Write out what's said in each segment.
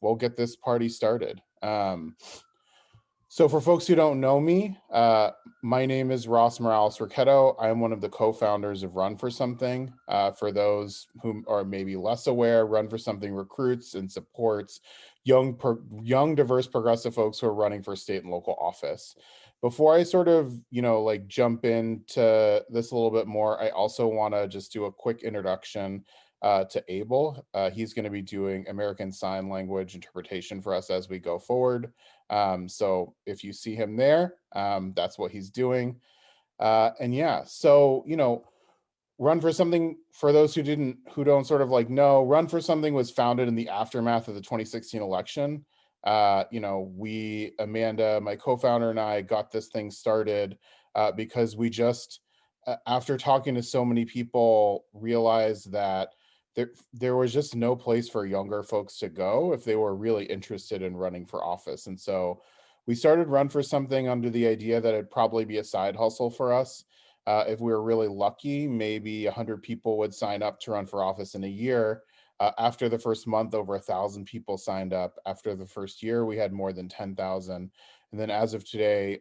we'll get this party started. So for folks who don't know me, my name is Ross Morales Riquetto. I'm one of the co-founders of Run for Something. For those who are maybe less aware, Run for Something recruits and supports young, diverse, progressive folks who are running for state and local office. Before I sort of, like jump into this a little bit more, I also want to just do a quick introduction to Abel. He's going to be doing American Sign Language interpretation for us as we go forward. So if you see him there, that's what he's doing. And yeah, so, Run for Something, for those who don't sort of like know, Run for Something was founded in the aftermath of the 2016 election. Amanda, my co-founder, and I got this thing started because we just, after talking to so many people, realized that there was just no place for younger folks to go if they were really interested in running for office. And so we started Run for Something under the idea that it'd probably be a side hustle for us. If we were really lucky, maybe 100 people would sign up to run for office in a year. After the first month, over 1,000 people signed up. After the first year, we had more than 10,000. And then as of today,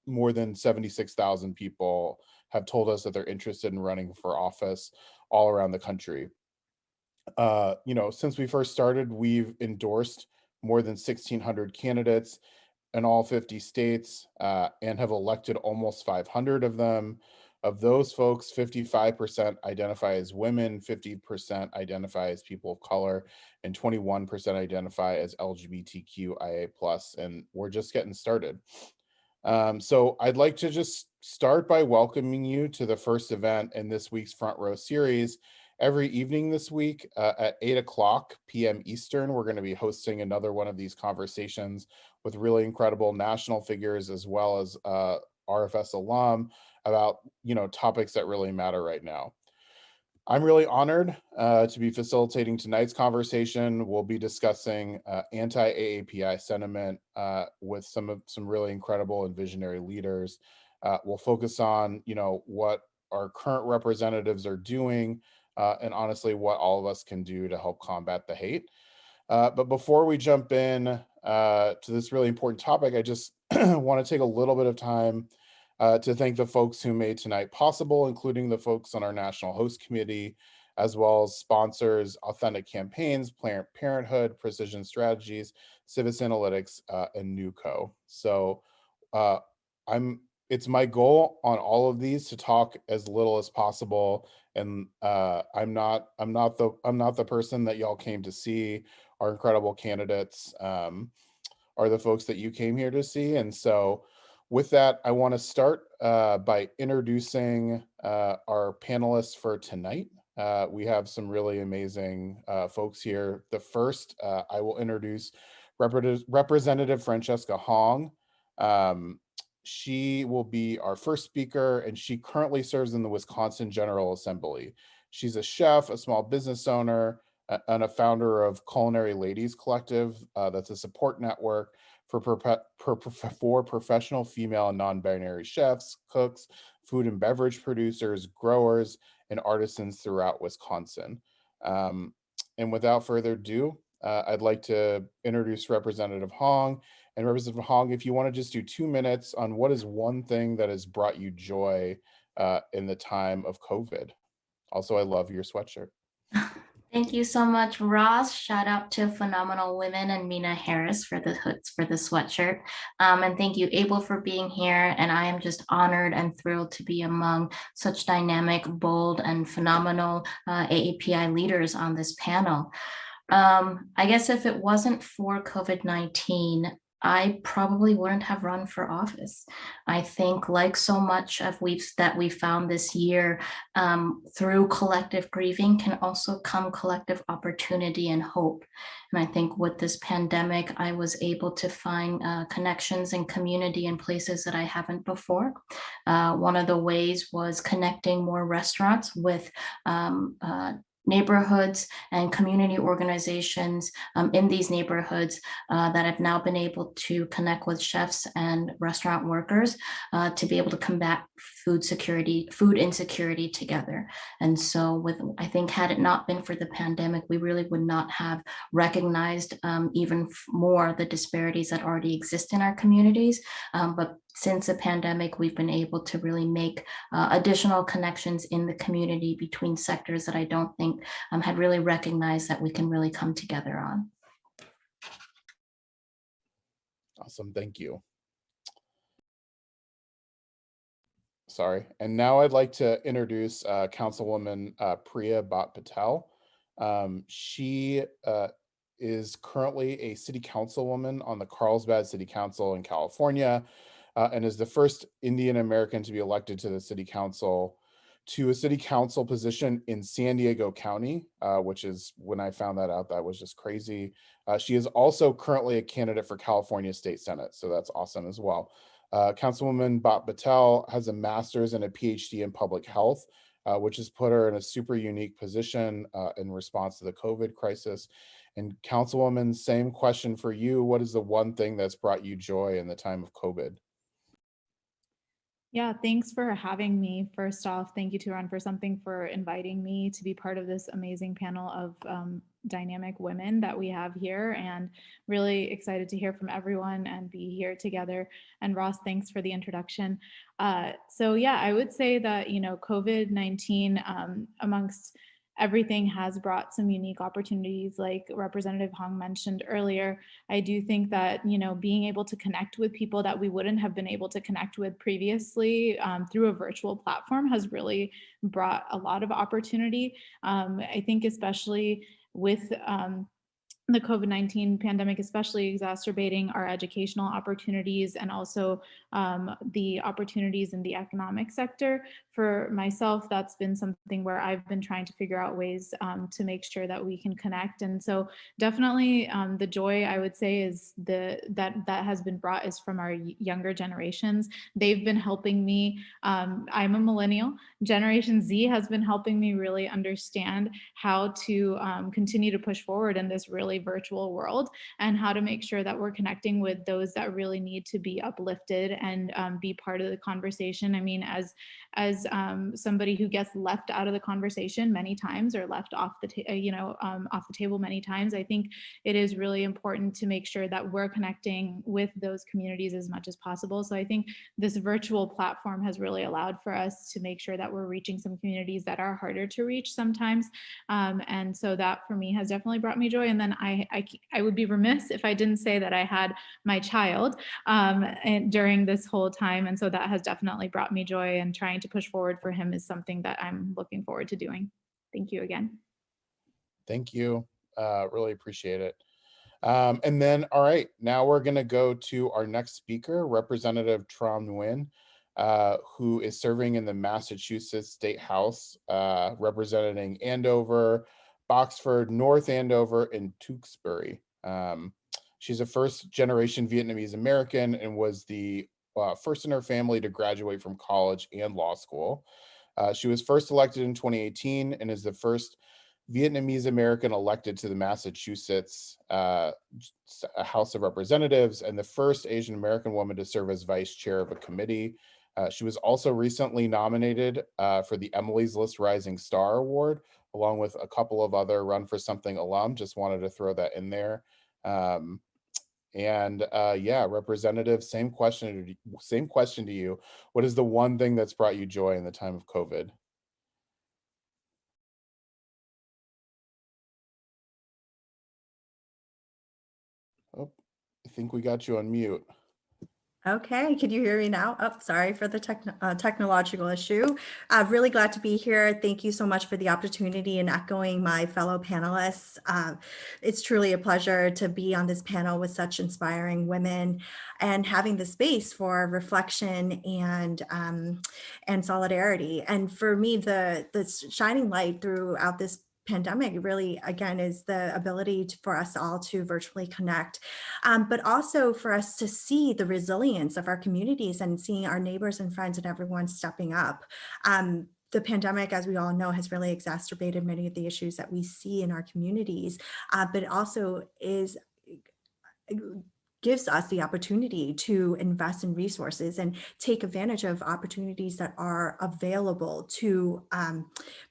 more than 76,000 people have told us that they're interested in running for office all around the country. Since we first started, we've endorsed more than 1,600 candidates in all 50 states and have elected almost 500 of them. Of those folks, 55% identify as women, 50% identify as people of color, and 21% identify as LGBTQIA+, and we're just getting started. So I'd like to just start by welcoming you to the first event in this week's Front Row series. Every evening this week at 8:00 p.m. Eastern, we're going to be hosting another one of these conversations with really incredible national figures as well as RFS alum about, topics that really matter right now. I'm really honored to be facilitating tonight's conversation. We'll be discussing anti-AAPI sentiment with some really incredible and visionary leaders. We'll focus on, what our current representatives are doing and honestly what all of us can do to help combat the hate. But before we jump in to this really important topic, I just want to take a little bit of time to thank the folks who made tonight possible, including the folks on our National Host Committee, as well as sponsors, Authentic Campaigns, Planned Parenthood, Precision Strategies, Civis Analytics, and NewCo. So it's my goal on all of these to talk as little as possible, and I'm not the person that y'all came to see. Our incredible candidates are the folks that you came here to see, and so with that, I want to start by introducing our panelists for tonight. We have some really amazing folks here. The first, I will introduce Representative Francesca Hong. She will be our first speaker, and she currently serves in the Wisconsin General Assembly. She's a chef, a small business owner, and a founder of Culinary Ladies Collective. That's a support network for professional female and non-binary chefs, cooks, food and beverage producers, growers, and artisans throughout Wisconsin. And without further ado, I'd like to introduce Representative Hong. And Representative Hong, if you want to just do 2 minutes on what is one thing that has brought you joy in the time of COVID. Also, I love your sweatshirt. Thank you so much, Ross. Shout out to Phenomenal Women and Mina Harris for the hoods for the sweatshirt. And thank you, Abel, for being here. And I am just honored and thrilled to be among such dynamic, bold, and phenomenal AAPI leaders on this panel. I guess if it wasn't for COVID-19, I probably wouldn't have run for office. I think, like so much of that we found this year, through collective grieving can also come collective opportunity and hope. And I think with this pandemic, I was able to find connections and community in places that I haven't before. One of the ways was connecting more restaurants with neighborhoods and community organizations in these neighborhoods that have now been able to connect with chefs and restaurant workers to be able to combat food insecurity together. And so I think had it not been for the pandemic, we really would not have recognized even more the disparities that already exist in our communities. But since the pandemic, we've been able to really make additional connections in the community between sectors that I don't think had really recognized that we can really come together on. Awesome, thank you. Sorry, and now I'd like to introduce Councilwoman Priya Bhat-Patel. She is currently a city councilwoman on the Carlsbad City Council in California, and is the first Indian American to be elected to the city council position in San Diego County, which is, when I found that out, that was just crazy. She is also currently a candidate for California State Senate, so that's awesome as well. Councilwoman Bhat-Patel has a master's and a PhD in public health, which has put her in a super unique position in response to the COVID crisis. And Councilwoman, same question for you. What is the one thing that's brought you joy in the time of COVID? Yeah, thanks for having me. First off, thank you to Run for Something for inviting me to be part of this amazing panel of dynamic women that we have here, and really excited to hear from everyone and be here together. And Ross, thanks for the introduction. So yeah, I would say that, you know, COVID-19 amongst everything has brought some unique opportunities, like Representative Hong mentioned earlier. I do think that, you know, being able to connect with people that we wouldn't have been able to connect with previously through a virtual platform has really brought a lot of opportunity. I think especially with the COVID-19 pandemic, especially exacerbating our educational opportunities and also the opportunities in the economic sector. For myself, that's been something where I've been trying to figure out ways to make sure that we can connect. And so definitely the joy, I would say, is that has been brought is from our younger generations. They've been helping me. I'm a millennial. Generation Z has been helping me really understand how to continue to push forward in this really virtual world, and how to make sure that we're connecting with those that really need to be uplifted and be part of the conversation. I mean, as somebody who gets left out of the conversation many times, or left off the off the table many times, I think it is really important to make sure that we're connecting with those communities as much as possible. So I think this virtual platform has really allowed for us to make sure that we're reaching some communities that are harder to reach sometimes. And so that for me has definitely brought me joy. And then I would be remiss if I didn't say that I had my child during this whole time. And so that has definitely brought me joy, and trying to push forward for him is something that I'm looking forward to doing. Thank you again. Thank you. Really appreciate it. And then, all right, now we're going to go to our next speaker, Representative Tram Nguyen, who is serving in the Massachusetts State House, representing Andover, Boxford, North Andover, and Tewksbury. She's a first-generation Vietnamese American and was the first in her family to graduate from college and law school. She was first elected in 2018 and is the first Vietnamese American elected to the Massachusetts House of Representatives, and the first Asian American woman to serve as vice chair of a committee. She was also recently nominated for the Emily's List Rising Star Award, along with a couple of other Run for Something alum. Just wanted to throw that in there. Yeah, Representative, same question to you. What is the one thing that's brought you joy in the time of COVID? Oh, I think we got you on mute. Okay, can you hear me now? Oh, sorry for the technological issue. I'm really glad to be here. Thank you so much for the opportunity, and echoing my fellow panelists. It's truly a pleasure to be on this panel with such inspiring women, and having the space for reflection and solidarity. And for me, the shining light throughout this pandemic really, again, is the ability for us all to virtually connect, but also for us to see the resilience of our communities and seeing our neighbors and friends and everyone stepping up. the pandemic, as we all know, has really exacerbated many of the issues that we see in our communities, but it also gives us the opportunity to invest in resources and take advantage of opportunities that are available to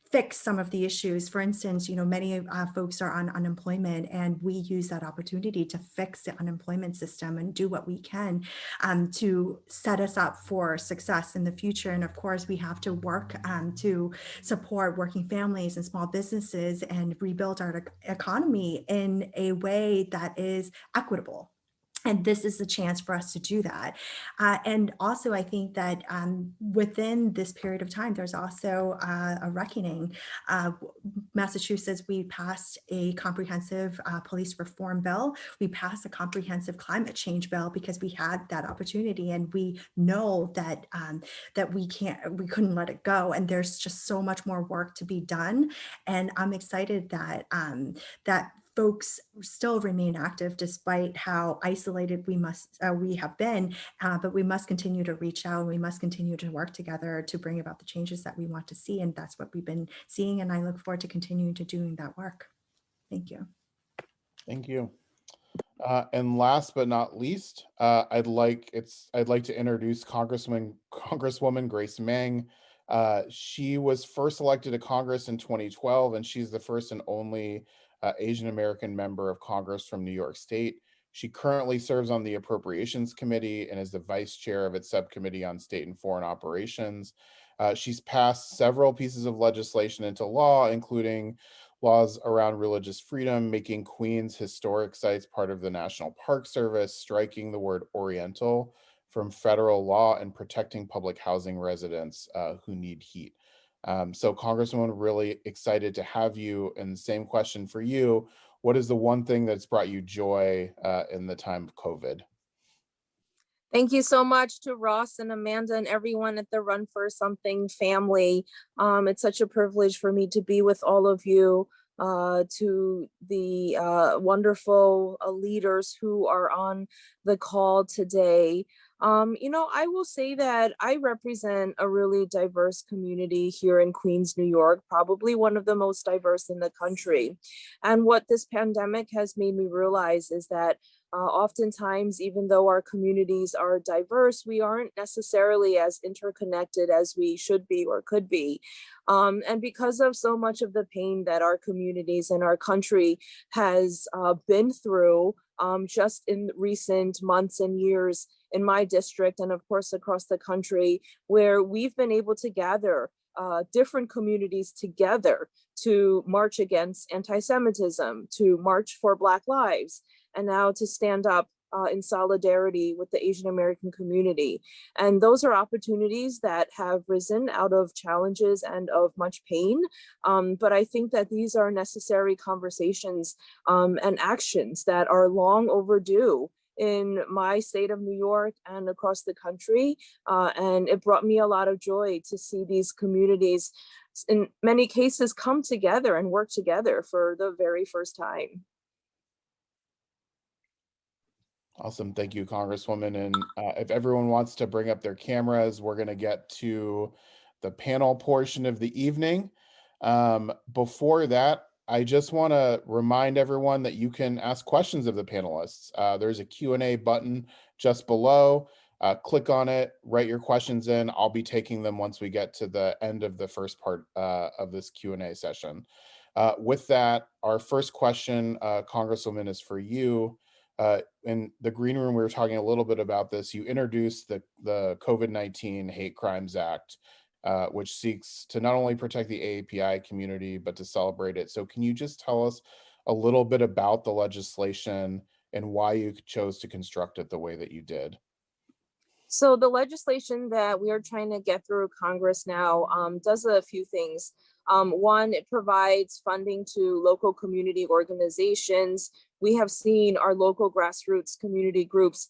fix some of the issues. For instance, many folks are on unemployment, and we use that opportunity to fix the unemployment system and do what we can to set us up for success in the future. And of course, we have to work to support working families and small businesses and rebuild our economy in a way that is equitable. And this is the chance for us to do that. And also, I think that within this period of time, there's also a reckoning. Massachusetts, we passed a comprehensive police reform bill. We passed a comprehensive climate change bill because we had that opportunity, and we know that that we couldn't let it go. And there's just so much more work to be done. And I'm excited that that folks still remain active despite how isolated we have been, but we must continue to reach out, and we must continue to work together to bring about the changes that we want to see. And that's what we've been seeing, and I look forward to continuing to doing that work. Thank you. Thank you. And last but not least, I'd like to introduce Congresswoman Grace Meng. She was first elected to Congress in 2012, and she's the first and only Asian American member of Congress from New York State. She currently serves on the Appropriations Committee and is the vice chair of its subcommittee on state and foreign operations. She's passed several pieces of legislation into law, including laws around religious freedom, making Queens historic sites part of the National Park Service, striking the word Oriental from federal law, and protecting public housing residents who need heat. So Congresswoman, really excited to have you. And the same question for you. What is the one thing that's brought you joy in the time of COVID? Thank you so much to Ross and Amanda and everyone at the Run for Something family. It's such a privilege for me to be with all of you, to the wonderful leaders who are on the call today. I will say that I represent a really diverse community here in Queens, New York, probably one of the most diverse in the country. And what this pandemic has made me realize is that oftentimes, even though our communities are diverse, we aren't necessarily as interconnected as we should be or could be. And because of so much of the pain that our communities and our country has been through just in recent months and years in my district, and of course across the country, where we've been able to gather different communities together to march against anti-Semitism, to march for Black lives, and now to stand up in solidarity with the Asian American community. And those are opportunities that have risen out of challenges and of much pain. But I think that these are necessary conversations and actions that are long overdue in my state of New York and across the country. And it brought me a lot of joy to see these communities, in many cases, come together and work together for the very first time. Awesome. Thank you, Congresswoman. And if everyone wants to bring up their cameras, we're going to get to the panel portion of the evening. Before that, I just want to remind everyone that you can ask questions of the panelists. There's a Q&A button just below. Click on it, write your questions in. I'll be taking them once we get to the end of the first part of this Q&A session. With that, our first question, Congresswoman, is for you. In the green room, we were talking a little bit about this. You introduced the COVID-19 Hate Crimes Act, which seeks to not only protect the AAPI community, but to celebrate it. So can you just tell us a little bit about the legislation and why you chose to construct it the way that you did? So the legislation that we are trying to get through Congress now does a few things. One, it provides funding to local community organizations. We have seen our local grassroots community groups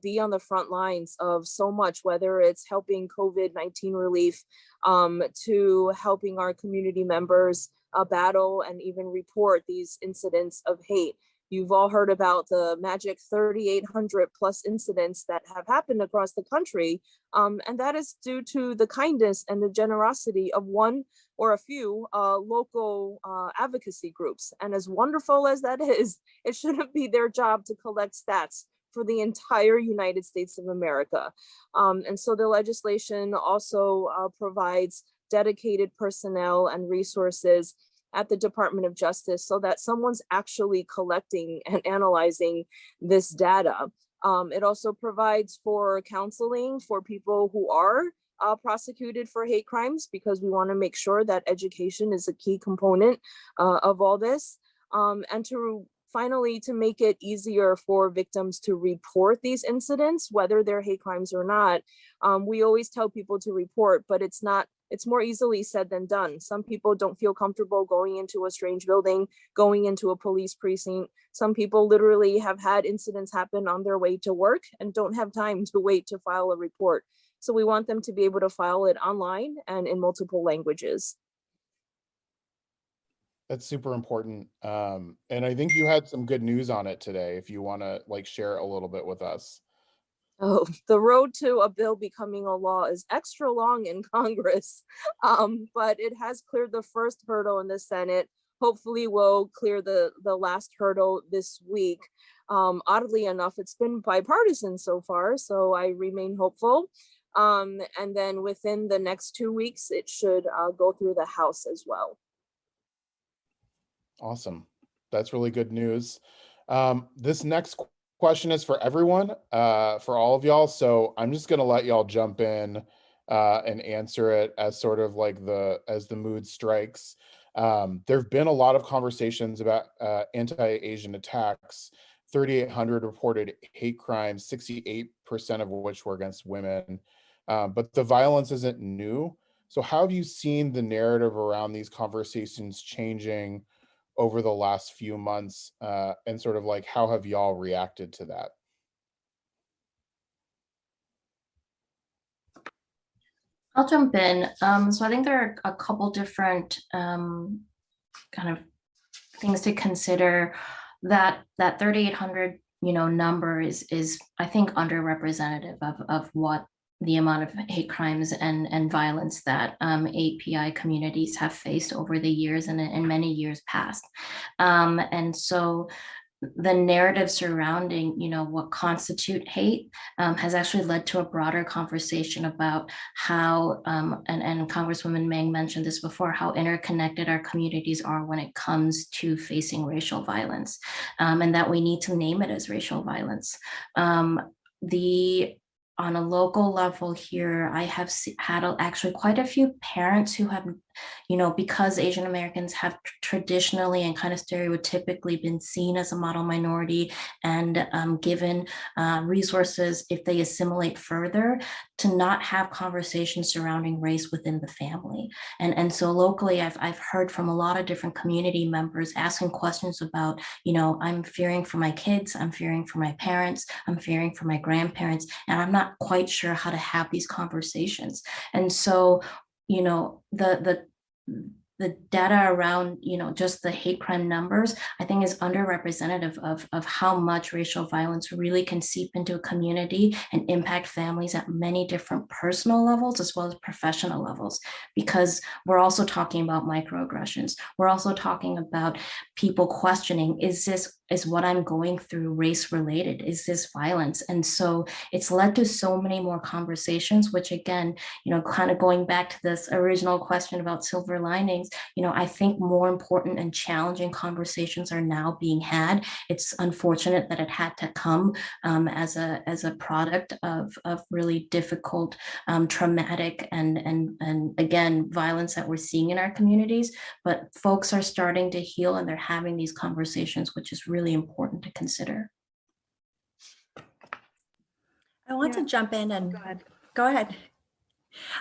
be on the front lines of so much, whether it's helping COVID-19 relief, to helping our community members battle and even report these incidents of hate. You've all heard about the magic 3,800 plus incidents that have happened across the country. And that is due to the kindness and the generosity of one or a few local advocacy groups. And as wonderful as that is, it shouldn't be their job to collect stats for the entire United States of America. And so the legislation also provides dedicated personnel and resources at the Department of Justice so that someone's actually collecting and analyzing this data. It also provides for counseling for people who are prosecuted for hate crimes, because we want to make sure that education is a key component of all this. And finally, to make it easier for victims to report these incidents, whether they're hate crimes or not. We always tell people to report, but it's more easily said than done. Some people don't feel comfortable going into a strange building, going into a police precinct. Some people literally have had incidents happen on their way to work and don't have time to wait to file a report. So we want them to be able to file it online and in multiple languages. That's super important. And I think you had some good news on it today, if you want to share a little bit with us. Oh, the road to a bill becoming a law is extra long in Congress, but it has cleared the first hurdle in the Senate. Hopefully we'll clear the last hurdle this week. Oddly enough, it's been bipartisan so far, so I remain hopeful. And then within the next 2 weeks, it should go through the House as well. Awesome. That's really good news. This next question is for everyone, for all of y'all. So I'm just going to let y'all jump in and answer it as sort of as the mood strikes. There've been a lot of conversations about anti-Asian attacks, 3,800 reported hate crimes, 68% of which were against women. But the violence isn't new. So how have you seen the narrative around these conversations changing over the last few months, and sort of how have y'all reacted to that? I'll jump in. So I think there are a couple different kind of things to consider. That 3,800 number is I think underrepresentative of what the amount of hate crimes and violence that AAPI communities have faced over the years and in many years past. And so the narrative surrounding what constitute hate has actually led to a broader conversation about how and Congresswoman Meng mentioned this before, how interconnected our communities are when it comes to facing racial violence, and that we need to name it as racial violence. On a local level here, I have had actually quite a few parents who have, because Asian Americans have traditionally and kind of stereotypically been seen as a model minority and given resources if they assimilate further, to not have conversations surrounding race within the family. And so locally, I've heard from a lot of different community members asking questions about, I'm fearing for my kids, I'm fearing for my parents, I'm fearing for my grandparents, and I'm not quite sure how to have these conversations. And so, the data around, just the hate crime numbers, I think is underrepresentative of how much racial violence really can seep into a community and impact families at many different personal levels as well as professional levels, because we're also talking about microaggressions. We're also talking about people questioning, is what I'm going through race related? Is this violence? And so it's led to so many more conversations, which again, kind of going back to this original question about silver linings, I think more important and challenging conversations are now being had. It's unfortunate that it had to come as a product of really difficult, traumatic and again, violence that we're seeing in our communities, but folks are starting to heal and they're having these conversations, which is really important to consider. I want to jump in and go ahead.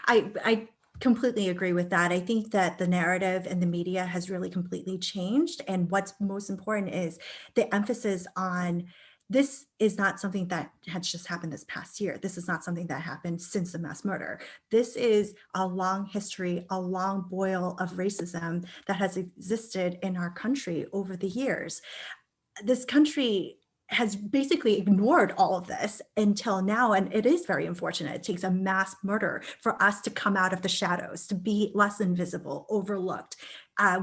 I completely agree with that. I think that the narrative and the media has really completely changed. And what's most important is the emphasis on this is not something that has just happened this past year. This is not something that happened since the mass murder. This is a long history, a long boil of racism that has existed in our country over the years. this country has basically ignored all of this until now. And it is very unfortunate. It takes a mass murder for us to come out of the shadows, to be less invisible, overlooked.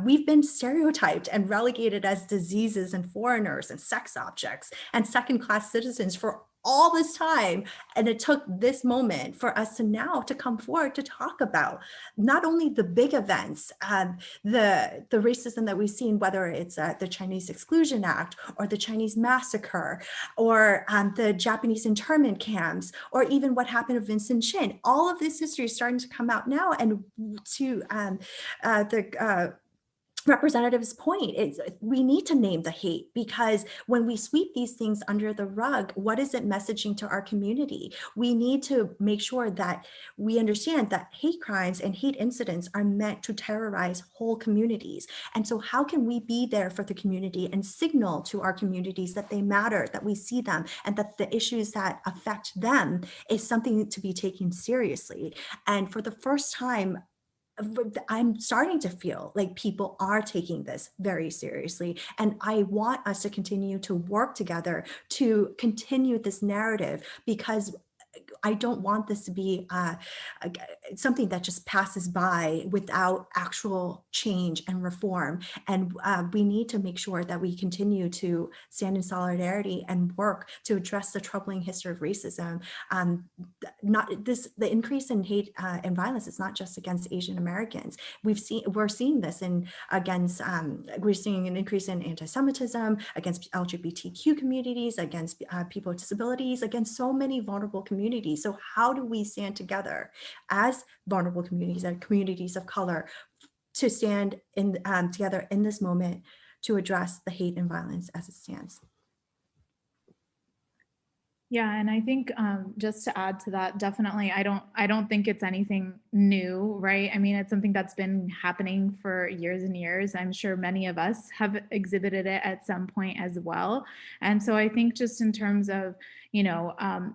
We've been stereotyped and relegated as diseases and foreigners and sex objects and second-class citizens for all this time. And it took this moment for us to now to come forward to talk about not only the big events, the racism that we've seen, whether it's the Chinese Exclusion Act or the Chinese massacre or the Japanese internment camps, or even what happened to Vincent Chin. All of this history is starting to come out now. And to the Representative's point is we need to name the hate, because when we sweep these things under the rug, what is it messaging to our community? We need to make sure that we understand that hate crimes and hate incidents are meant to terrorize whole communities. And so how can we be there for the community and signal to our communities that they matter, that we see them, and that the issues that affect them is something to be taken seriously? And for the first time, I'm starting to feel like people are taking this very seriously. And I want us to continue to work together to continue this narrative, because I don't want this to be something that just passes by without actual change and reform. And we need to make sure that we continue to stand in solidarity and work to address the troubling history of racism. The increase in hate and violence is not just against Asian Americans. We're seeing this we're seeing an increase in anti-Semitism against LGBTQ communities, against people with disabilities, against so many vulnerable communities. So how do we stand together as vulnerable communities and communities of color to stand in together in this moment to address the hate and violence as it stands? Yeah, and I think just to add to that, definitely, I don't think it's anything new, right? I mean, it's something that's been happening for years and years. I'm sure many of us have exhibited it at some point as well. And so I think just in terms of,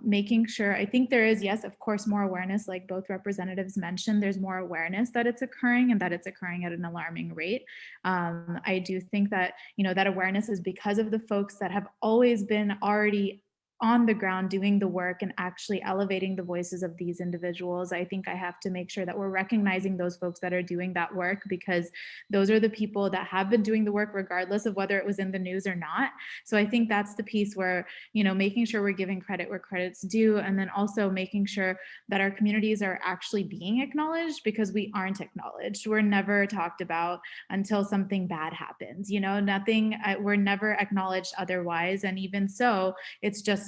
making sure, I think there is, yes, of course, more awareness, like both representatives mentioned, there's more awareness that it's occurring and that it's occurring at an alarming rate. I do think that, that awareness is because of the folks that have always been already on the ground doing the work and actually elevating the voices of these individuals. I think I have to make sure that we're recognizing those folks that are doing that work, because those are the people that have been doing the work regardless of whether it was in the news or not. So I think that's the piece where, making sure we're giving credit where credit's due, and then also making sure that our communities are actually being acknowledged, because we aren't acknowledged. We're never talked about until something bad happens, we're never acknowledged otherwise. And even so, it's just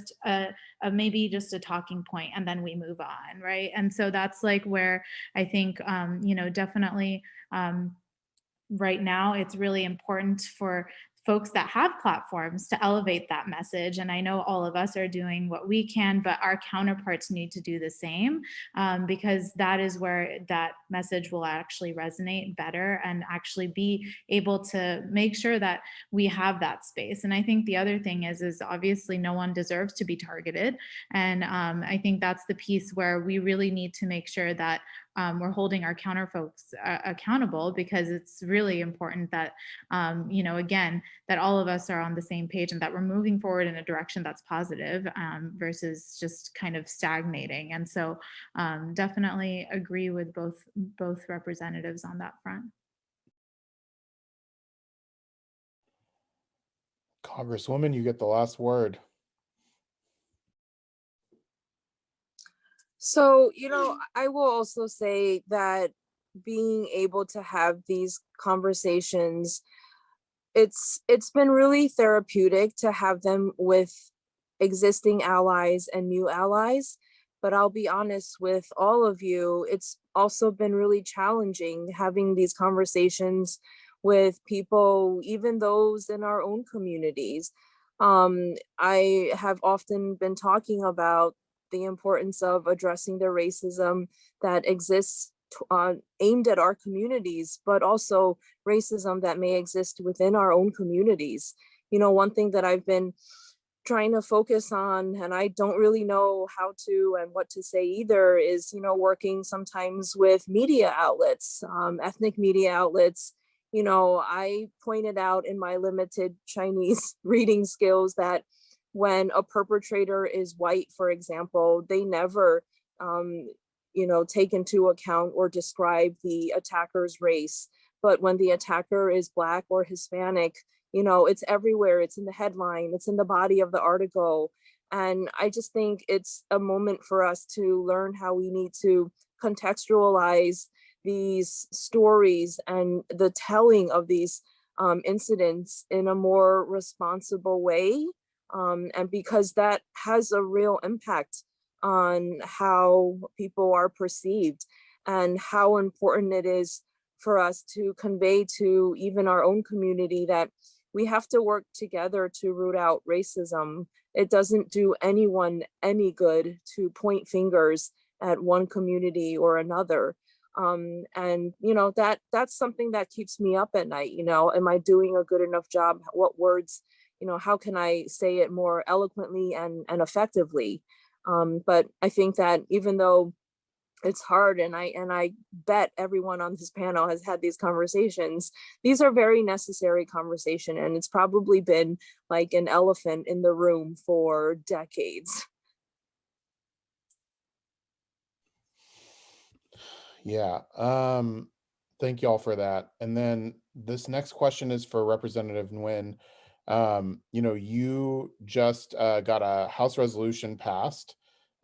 maybe just a talking point, and then we move on, right? And so that's like where I think, definitely right now it's really important for folks that have platforms to elevate that message. And I know all of us are doing what we can, but our counterparts need to do the same, because that is where that message will actually resonate better and actually be able to make sure that we have that space. And I think the other thing is obviously no one deserves to be targeted. And I think that's the piece where we really need to make sure that we're holding our counter folks accountable, because it's really important that, again, that all of us are on the same page and that we're moving forward in a direction that's positive, versus just kind of stagnating. And so definitely agree with both representatives on that front. Congresswoman, you get the last word. So, I will also say that being able to have these conversations, it's been really therapeutic to have them with existing allies and new allies. But I'll be honest with all of you, it's also been really challenging having these conversations with people, even those in our own communities. I have often been talking about the importance of addressing the racism that exists aimed at our communities, but also racism that may exist within our own communities. One thing that I've been trying to focus on, and I don't really know how to and what to say either, is, working sometimes with media outlets, ethnic media outlets, You know, I pointed out in my limited Chinese reading skills that when a perpetrator is white, for example, they never, um, you know, take into account or describe the attacker's race. But when the attacker is Black or Hispanic, you know, it's everywhere. It's in the headline, it's in the body of the article. And I just think it's a moment for us to learn how we need to contextualize these stories and the telling of these incidents in a more responsible way. And because that has a real impact on how people are perceived and how important it is for us to convey to even our own community that we have to work together to root out racism. It doesn't do anyone any good to point fingers at one community or another. And you know, that's something that keeps me up at night. You know, am I doing a good enough job? What words, you know, how can I say it more eloquently and effectively? But I think that even though it's hard, and I bet everyone on this panel has had these conversations, these are very necessary conversation, and it's probably been like an elephant in the room for decades. Yeah. Thank you all for that. And then this next question is for Representative Nguyen. You know, you just got a House resolution passed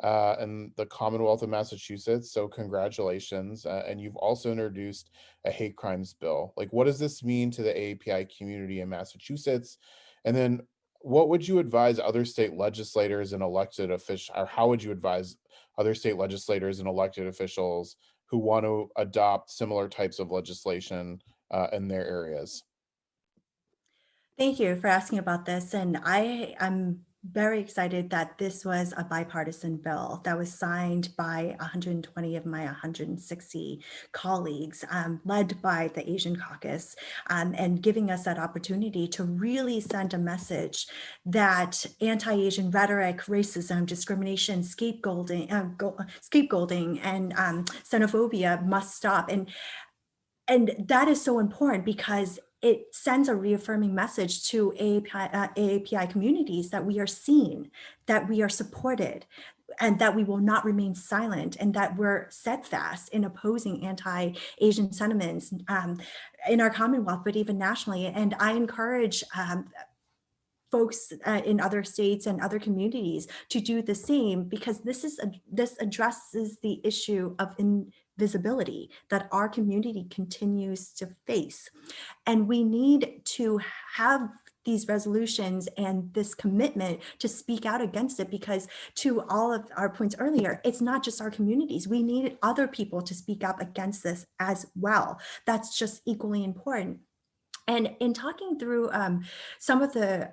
in the Commonwealth of Massachusetts, so congratulations. And you've also introduced a hate crimes bill. Like, what does this mean to the AAPI community in Massachusetts? And then what would you advise other state legislators and elected officials, or how would you advise other state legislators and elected officials who want to adopt similar types of legislation in their areas? Thank you for asking about this. And I'm very excited that this was a bipartisan bill that was signed by 120 of my 160 colleagues, led by the Asian Caucus, and giving us that opportunity to really send a message that anti-Asian rhetoric, racism, discrimination, scapegoating, and xenophobia must stop. And that is so important because it sends a reaffirming message to AAPI communities that we are seen, that we are supported, and that we will not remain silent, and that we're steadfast in opposing anti-Asian sentiments in our Commonwealth, but even nationally. And I encourage folks in other states and other communities to do the same, because this addresses the issue of invisibility that our community continues to face. And we need to have these resolutions and this commitment to speak out against it, because to all of our points earlier, it's not just our communities. We need other people to speak up against this as well. That's just equally important. And in talking through some of the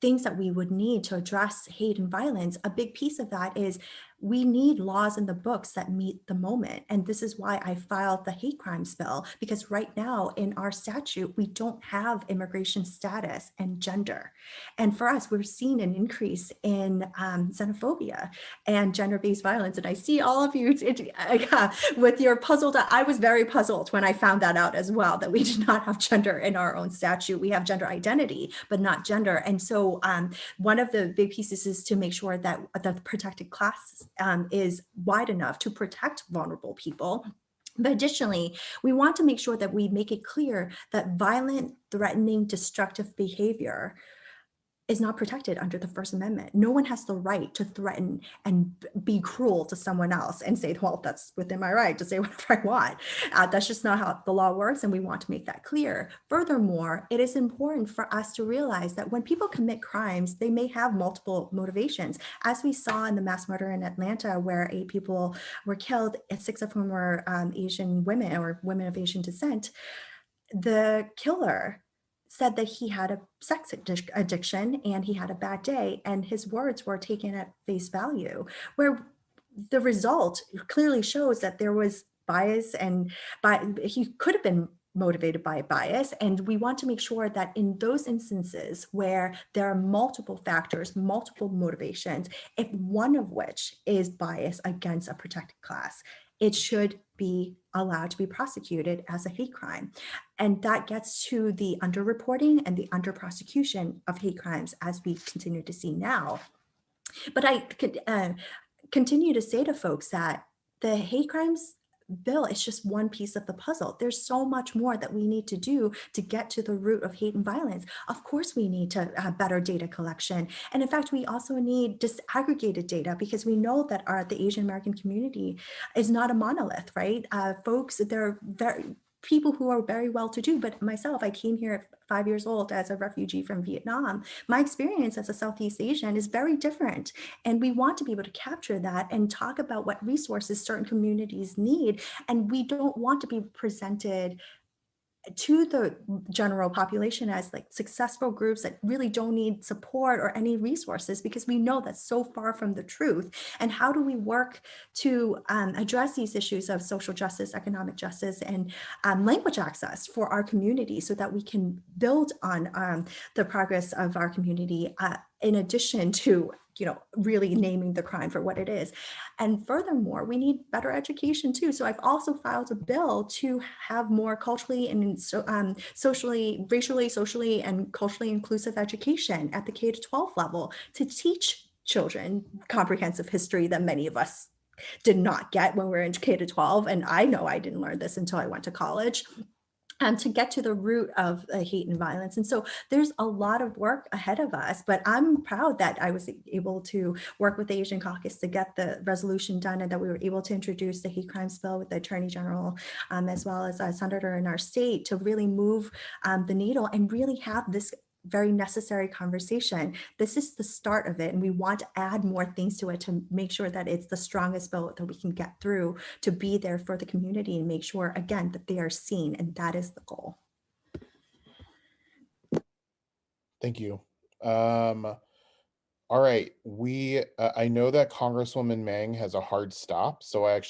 things that we would need to address hate and violence, a big piece of that is we need laws in the books that meet the moment. And this is why I filed the hate crimes bill, because right now in our statute, we don't have immigration status and gender. And for us, we're seeing an increase in xenophobia and gender-based violence. And I see all of you with your puzzled. I was very puzzled when I found that out as well, that we did not have gender in our own statute. We have gender identity, but not gender. And so one of the big pieces is to make sure that the protected class is wide enough to protect vulnerable people. But additionally, we want to make sure that we make it clear that violent, threatening, destructive behavior is not protected under the First Amendment. No one has the right to threaten and be cruel to someone else and say, well, that's within my right to say whatever I want. That's just not how the law works, and we want to make that clear. Furthermore, it is important for us to realize that when people commit crimes, they may have multiple motivations. As we saw in the mass murder in Atlanta, where 8 people were killed, 6 of whom were Asian women or women of Asian descent, the killer said that he had a sex addiction and he had a bad day, and his words were taken at face value, where the result clearly shows that there was bias, and he could have been motivated by bias. And we want to make sure that in those instances where there are multiple factors, multiple motivations, if one of which is bias against a protected class, it should be be allowed to be prosecuted as a hate crime. And that gets to the underreporting and the under-prosecution of hate crimes as we continue to see now. But I could continue to say to folks that the hate crimes bill is just one piece of the puzzle. There's so much more that we need to do to get to the root of hate and violence. Of course, we need to have better data collection. And in fact, we also need disaggregated data because we know that the Asian American community is not a monolith, right? Folks, they're people who are very well-to-do, but myself, I came here at 5 years old as a refugee from Vietnam. My experience as a Southeast Asian is very different. And we want to be able to capture that and talk about what resources certain communities need. And we don't want to be presented to the general population as like successful groups that really don't need support or any resources, because we know that's so far from the truth. And how do we work to address these issues of social justice, economic justice, and language access for our community so that we can build on the progress of our community in addition to really naming the crime for what it is. And furthermore, we need better education too. So I've also filed a bill to have more culturally and socially, racially, socially, and culturally inclusive education at the K-12 level to teach children comprehensive history that many of us did not get when we were in K-12. And I know I didn't learn this until I went to college. To get to the root of hate and violence. And so there's a lot of work ahead of us, but I'm proud that I was able to work with the Asian Caucus to get the resolution done and that we were able to introduce the hate crimes bill with the Attorney General as well as a senator in our state to really move the needle and really have this very necessary conversation. This is the start of it, and we want to add more things to it to make sure that it's the strongest bill that we can get through to be there for the community and make sure, again, that they are seen, and that is the goal. Thank you. All right, I know that Congresswoman Meng has a hard stop, so I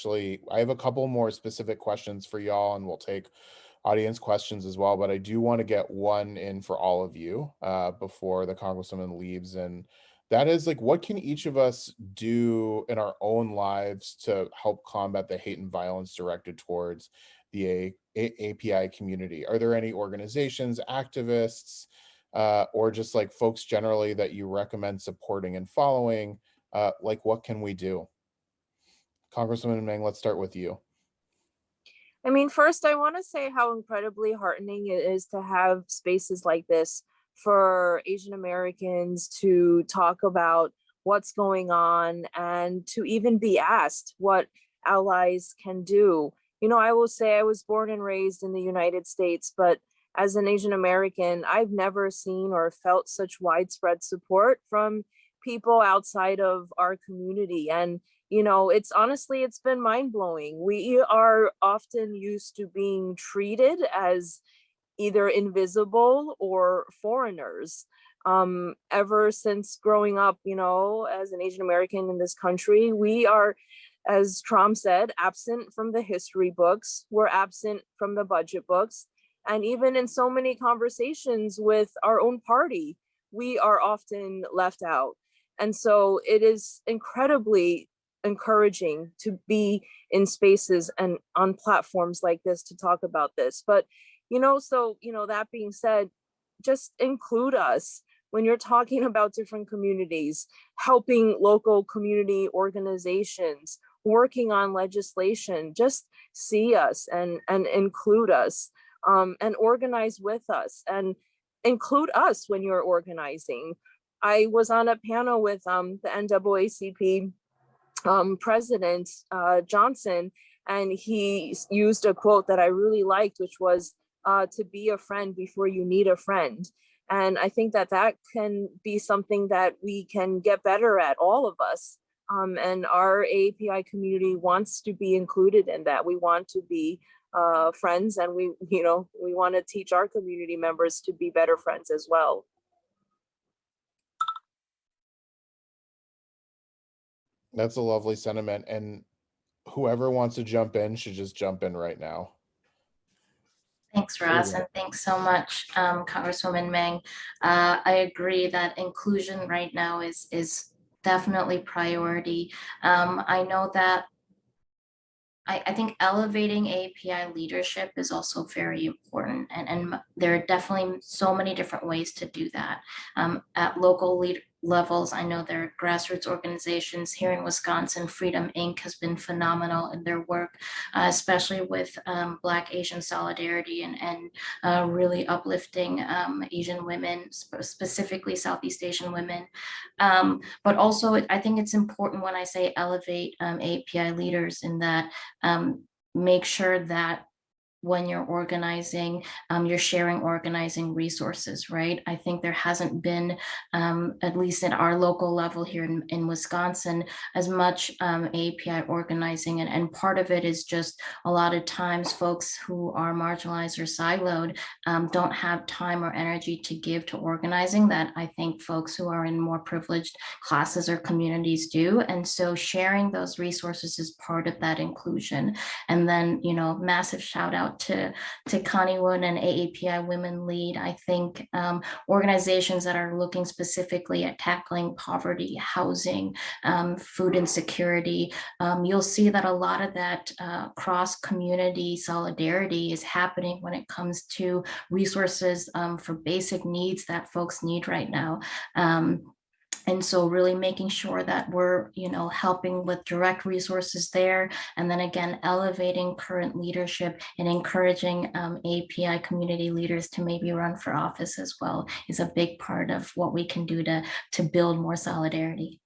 have a couple more specific questions for y'all, and we'll take audience questions as well, but I do want to get one in for all of you before the Congresswoman leaves, and that is like, what can each of us do in our own lives to help combat the hate and violence directed towards the AAPI community? Are there any organizations, activists, or just like folks generally that you recommend supporting and following? Like, what can we do? Congresswoman Meng, let's start with you. I mean, first, I want to say how incredibly heartening it is to have spaces like this for Asian Americans to talk about what's going on and to even be asked what allies can do. I will say I was born and raised in the United States, but as an Asian American, I've never seen or felt such widespread support from people outside of our community. And it's been mind-blowing. We are often used to being treated as either invisible or foreigners. Ever since growing up, as an Asian American in this country, we are, as Tram said, absent from the history books. We're absent from the budget books. And even in so many conversations with our own party, we are often left out. And so it is incredibly encouraging to be in spaces and on platforms like this to talk about this. But, that being said, just include us when you're talking about different communities, helping local community organizations, working on legislation. Just see us and include us, and organize with us, and include us when you're organizing. I was on a panel with the NAACP President Johnson, and he used a quote that I really liked, which was to be a friend before you need a friend. And I think that can be something that we can get better at, all of us. And our AAPI community wants to be included in that. We want to be friends, and we want to teach our community members to be better friends as well. That's a lovely sentiment, and whoever wants to jump in should just jump in right now. Thanks, Ross, and thanks so much, Congresswoman Meng. I agree that inclusion right now is definitely priority. I know that I think elevating API leadership is also very important. And there are definitely so many different ways to do that. At local levels, I know there are grassroots organizations here in Wisconsin. Freedom Inc. has been phenomenal in their work, especially with Black Asian solidarity and really uplifting Asian women, specifically Southeast Asian women. But also, I think it's important when I say elevate API leaders in that make sure that when you're organizing, you're sharing organizing resources, right? I think there hasn't been, at least at our local level here in Wisconsin, as much API organizing. And part of it is just a lot of times folks who are marginalized or siloed don't have time or energy to give to organizing that I think folks who are in more privileged classes or communities do. And so sharing those resources is part of that inclusion. And then, massive shout out to Connie Nguyen and AAPI Women Lead. I think organizations that are looking specifically at tackling poverty, housing, food insecurity, you'll see that a lot of that cross-community solidarity is happening when it comes to resources for basic needs that folks need right now. And so really making sure that we're, helping with direct resources there. And then again, elevating current leadership and encouraging API community leaders to maybe run for office as well is a big part of what we can do to build more solidarity.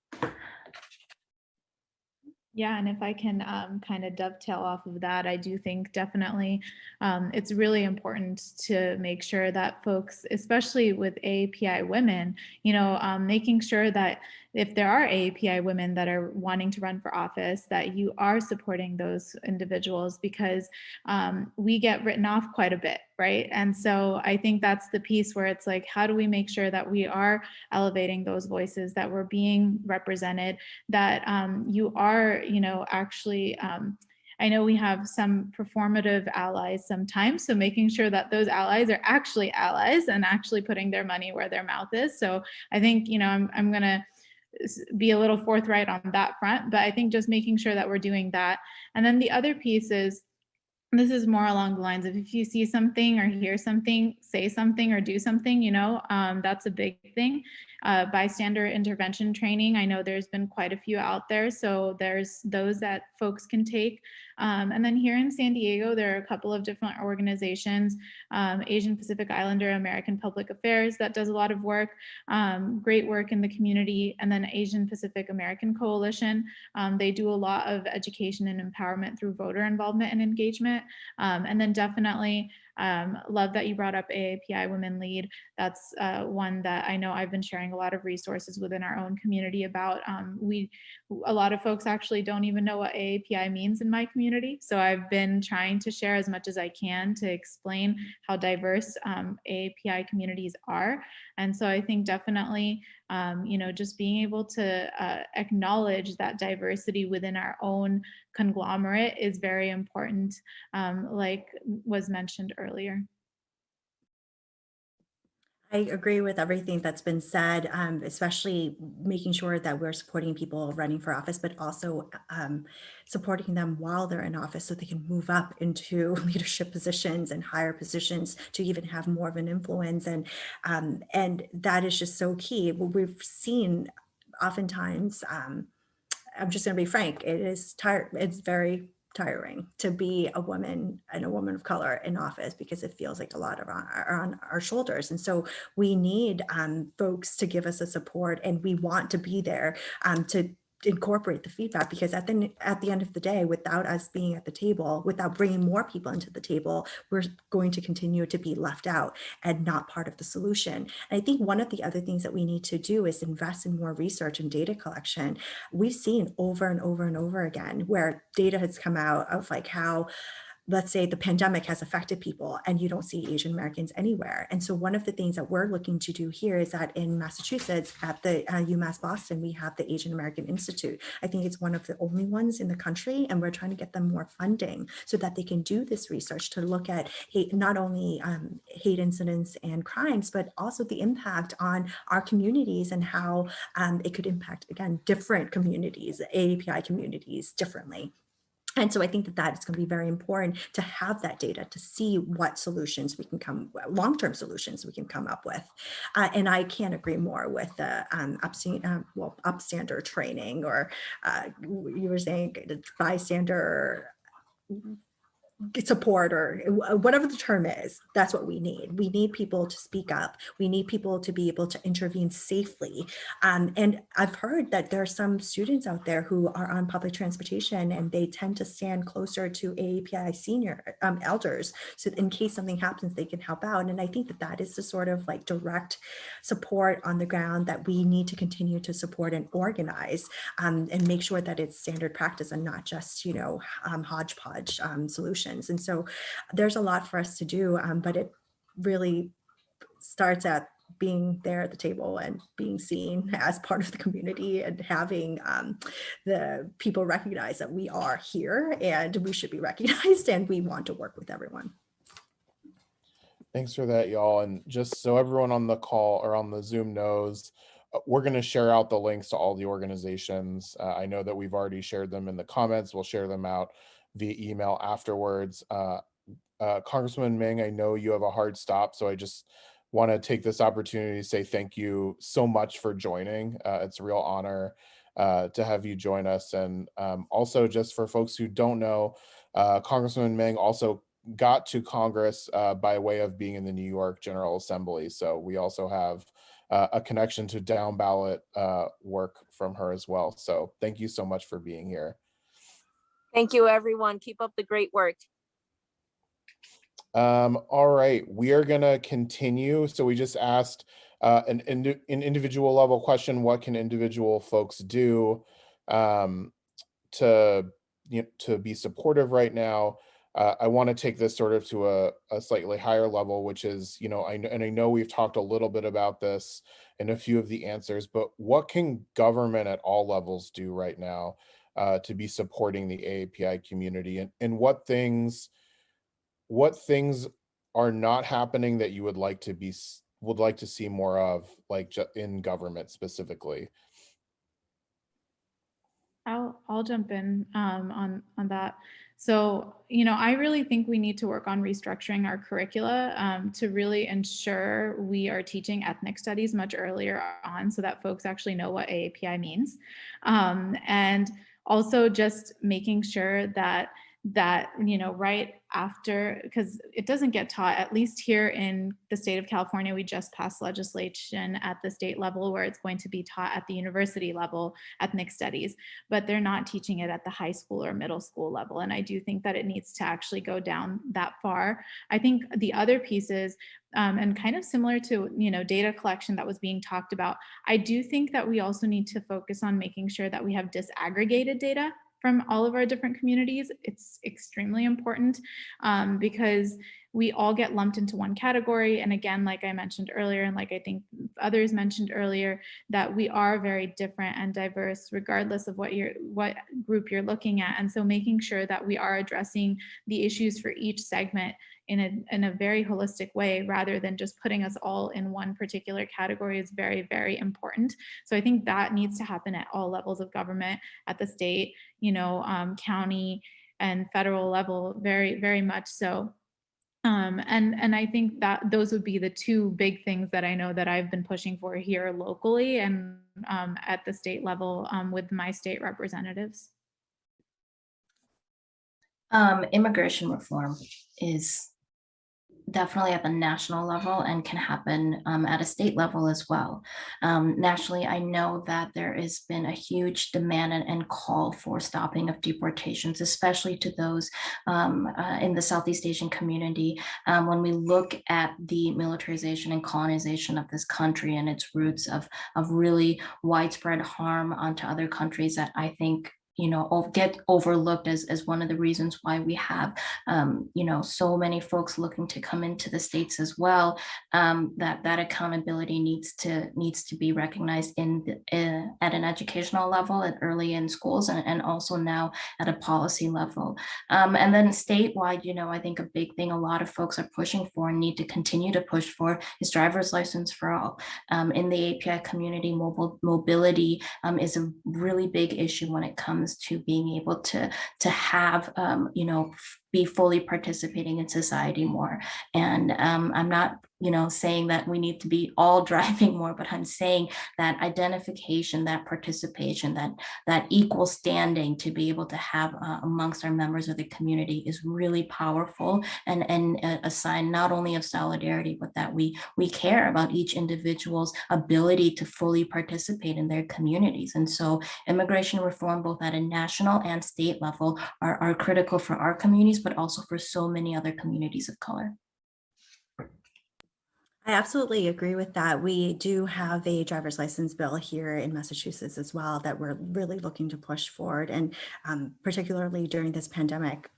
Yeah, and if I can kind of dovetail off of that, I do think definitely it's really important to make sure that folks, especially with AAPI women, making sure that if there are AAPI women that are wanting to run for office, that you are supporting those individuals, because we get written off quite a bit, right? And so I think that's the piece where it's like, how do we make sure that we are elevating those voices, that we're being represented, that you are, actually, I know we have some performative allies sometimes, so making sure that those allies are actually allies and actually putting their money where their mouth is. So I think, I'm going to be a little forthright on that front, but I think just making sure that we're doing that. And then the other piece is, this is more along the lines of, if you see something or hear something, say something or do something, that's a big thing. Bystander intervention training, I know there's been quite a few out there, so there's those that folks can take. And then here in San Diego, there are a couple of different organizations, Asian Pacific Islander American Public Affairs that does a lot of work, great work in the community, and then Asian Pacific American Coalition. They do a lot of education and empowerment through voter involvement and engagement. And then definitely love that you brought up AAPI Women Lead. That's one that I know I've been sharing a lot of resources within our own community about. A lot of folks actually don't even know what AAPI means in my community. So I've been trying to share as much as I can to explain how diverse AAPI communities are. And so I think definitely, just being able to acknowledge that diversity within our own conglomerate is very important, like was mentioned earlier. I agree with everything that's been said, especially making sure that we're supporting people running for office, but also supporting them while they're in office so they can move up into leadership positions and higher positions to even have more of an influence. And that is just so key. What we've seen oftentimes, I'm just going to be frank, it's very tiring to be a woman and a woman of color in office, because it feels like a lot are on our shoulders. And so we need folks to give us a support, and we want to be there to incorporate the feedback, because at the end of the day, without us being at the table, without bringing more people into the table, we're going to continue to be left out and not part of the solution. And I think one of the other things that we need to do is invest in more research and data collection. We've seen over and over and over again where data has come out of like how, let's say, the pandemic has affected people and you don't see Asian Americans anywhere. And so one of the things that we're looking to do here is that in Massachusetts at the UMass Boston, we have the Asian American Institute. I think it's one of the only ones in the country, and we're trying to get them more funding so that they can do this research to look at hate, not only hate incidents and crimes, but also the impact on our communities and how it could impact, again, different communities, AAPI communities differently. And so I think that that is going to be very important to have that data to see what solutions we can long-term solutions we can come up with. And I can't agree more with the upstander training, or you were saying bystander support, or whatever the term is. That's what we need. We need people to speak up. We need people to be able to intervene safely. And I've heard that there are some students out there who are on public transportation, and they tend to stand closer to AAPI senior elders. So in case something happens, they can help out. And I think that that is the sort of like direct support on the ground that we need to continue to support and organize, and make sure that it's standard practice and not just, hodgepodge solutions. And so there's a lot for us to do, but it really starts at being there at the table and being seen as part of the community, and having the people recognize that we are here and we should be recognized, and we want to work with everyone. Thanks for that, y'all. And just so everyone on the call or on the Zoom knows, we're going to share out the links to all the organizations. I know that we've already shared them in the comments. We'll share them out via email afterwards. Congresswoman Meng, I know you have a hard stop, so I just want to take this opportunity to say thank you so much for joining. It's a real honor to have you join us. And also, just for folks who don't know, Congresswoman Meng also got to Congress by way of being in the New York General Assembly. So we also have a connection to down ballot work from her as well. So thank you so much for being here. Thank you, everyone. Keep up the great work. All right, we are gonna continue. So we just asked an individual level question: what can individual folks do to be supportive right now? I want to take this sort of to a slightly higher level, which is, I know we've talked a little bit about this in a few of the answers, but what can government at all levels do right now to be supporting the AAPI community, and what things are not happening that you would like to see more of, like in government specifically? I'll jump in on that. So, I really think we need to work on restructuring our curricula to really ensure we are teaching ethnic studies much earlier on, so that folks actually know what AAPI means. And also just making sure that right after, because it doesn't get taught, at least here in the state of California, we just passed legislation at the state level where it's going to be taught at the university level, ethnic studies, but they're not teaching it at the high school or middle school level. And I do think that it needs to actually go down that far. I think the other pieces, and kind of similar to, data collection that was being talked about, I do think that we also need to focus on making sure that we have disaggregated data from all of our different communities. It's extremely important because we all get lumped into one category. And again, like I mentioned earlier, and like I think others mentioned earlier, that we are very different and diverse regardless of what group you're looking at. And so making sure that we are addressing the issues for each segment in a very holistic way, rather than just putting us all in one particular category, is very, very important. So I think that needs to happen at all levels of government, at the state, county and federal level, very, very much so. And I think that those would be the two big things that I know that I've been pushing for here locally and at the state level with my state representatives. Immigration reform is definitely at the national level and can happen at a state level as well. Nationally, I know that there has been a huge demand and call for stopping of deportations, especially to those in the Southeast Asian community. When we look at the militarization and colonization of this country and its roots of really widespread harm onto other countries, that I think get overlooked as one of the reasons why we have, so many folks looking to come into the States as well, that accountability needs to be recognized at an educational level and early in schools, and also now at a policy level. And then statewide, I think a big thing a lot of folks are pushing for and need to continue to push for is driver's license for all. In the API community, mobility is a really big issue when it comes comes to being able to have, be fully participating in society more. And I'm not, saying that we need to be all driving more, but I'm saying that identification, that participation, that equal standing to be able to have amongst our members of the community is really powerful, and a sign not only of solidarity, but that we care about each individual's ability to fully participate in their communities. And so immigration reform, both at a national and state level, are critical for our communities, but also for so many other communities of color. I absolutely agree with that. We do have a driver's license bill here in Massachusetts as well that we're really looking to push forward. And particularly during this pandemic,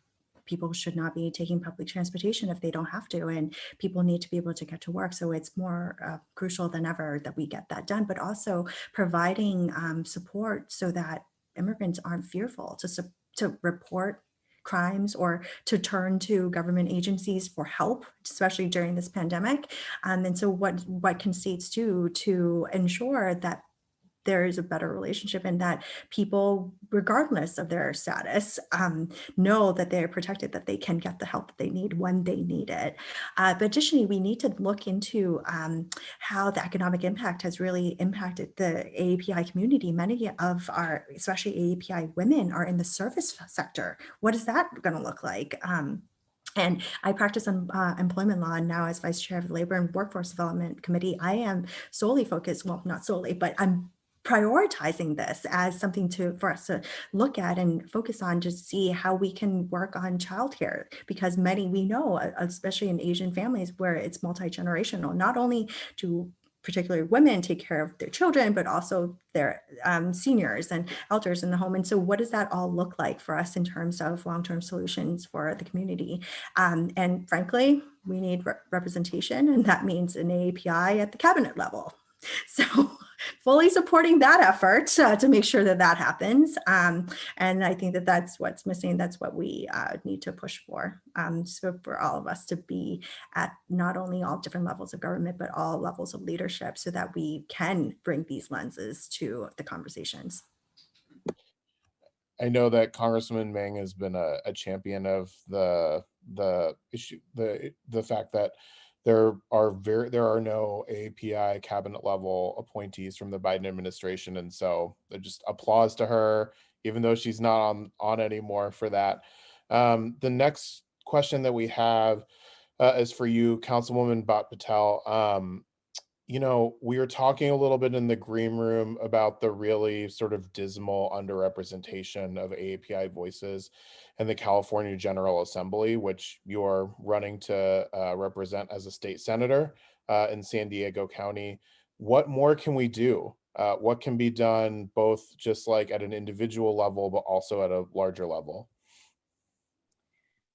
people should not be taking public transportation if they don't have to, and people need to be able to get to work. So it's more crucial than ever that we get that done, but also providing support so that immigrants aren't fearful to report crimes or to turn to government agencies for help, especially during this pandemic. And so what can states do to ensure that there is a better relationship and that people, regardless of their status, know that they're protected, that they can get the help that they need when they need it. But additionally, we need to look into how the economic impact has really impacted the AAPI community. Many of our, especially AAPI women, are in the service sector. What is that going to look like? And I practice on employment law, and now as vice chair of the Labor and Workforce Development Committee, I am solely focused, well, not solely, but I'm prioritizing this as something for us to look at and focus on, to see how we can work on childcare, because we know, especially in Asian families where it's multi-generational, not only do particularly women take care of their children, but also their seniors and elders in the home. And so what does that all look like for us in terms of long-term solutions for the community? And frankly, we need representation, and that means an AAPI at the cabinet level. So fully supporting that effort to make sure that that happens. And I think that that's what's missing. That's what we need to push for. So for all of us to be at not only all different levels of government, but all levels of leadership, so that we can bring these lenses to the conversations. I know that Congresswoman Meng has been a champion of the issue, the fact that there are no AAPI cabinet level appointees from the Biden administration, and so just applause to her, even though she's not on anymore, for that. The next question that we have is for you, Councilwoman Bhat-Patel. We were talking a little bit in the green room about the really sort of dismal underrepresentation of AAPI voices in the California General Assembly, which you're running to represent as a state senator in San Diego County. What more can we do? What can be done both just like at an individual level, but also at a larger level?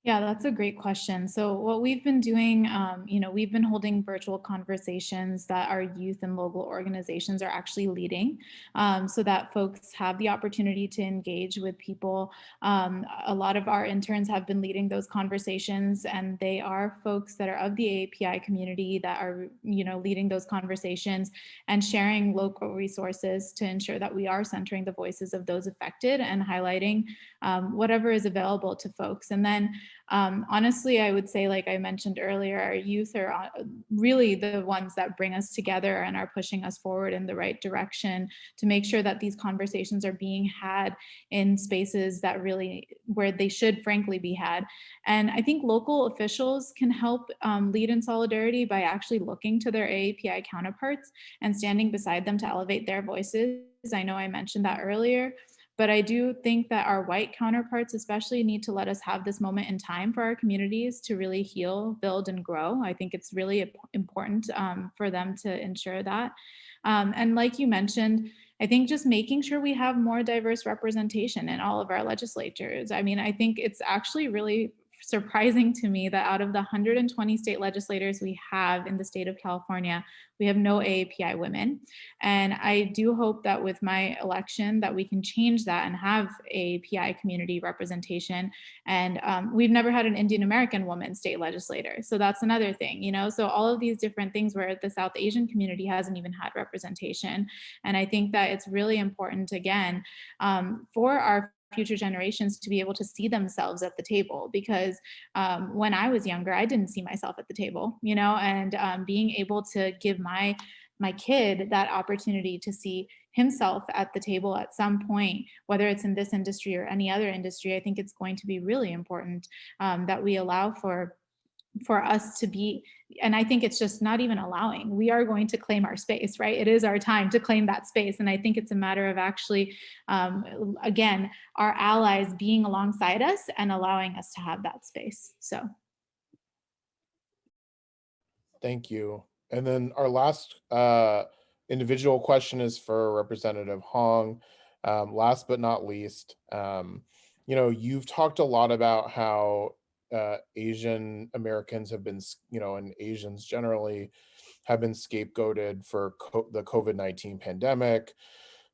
Yeah, that's a great question. So what we've been doing, we've been holding virtual conversations that our youth and local organizations are actually leading, so that folks have the opportunity to engage with people. A lot of our interns have been leading those conversations, and they are folks that are of the AAPI community that are, leading those conversations and sharing local resources to ensure that we are centering the voices of those affected and highlighting whatever is available to folks. And then honestly, I would say, like I mentioned earlier, our youth are really the ones that bring us together and are pushing us forward in the right direction to make sure that these conversations are being had in spaces that really, where they should frankly be had. And I think local officials can help lead in solidarity by actually looking to their AAPI counterparts and standing beside them to elevate their voices. I know I mentioned that earlier, but I do think that our white counterparts especially need to let us have this moment in time for our communities to really heal, build, and grow. I think it's really important for them to ensure that. And like you mentioned, I think just making sure we have more diverse representation in all of our legislatures. I mean, I think it's actually really surprising to me that out of the 120 state legislators we have in the state of California, we have no AAPI women. And I do hope that with my election that we can change that and have AAPI community representation. And we've never had an Indian American woman state legislator. So that's another thing, so all of these different things where the South Asian community hasn't even had representation. And I think that it's really important, again, for our future generations to be able to see themselves at the table, because when I was younger, I didn't see myself at the table, you know, and being able to give my kid that opportunity to see himself at the table at some point, whether it's in this industry or any other industry, I think it's going to be really important that we allow for us to be, and I think it's just not even allowing, we are going to claim our space, right? It is our time to claim that space. And I think it's a matter of actually, again, our allies being alongside us and allowing us to have that space, so. Thank you. And then our last individual question is for Representative Hong. Last but not least, you know, you've talked a lot about how Asian Americans have been, you know, and Asians generally have been scapegoated for the COVID-19 pandemic,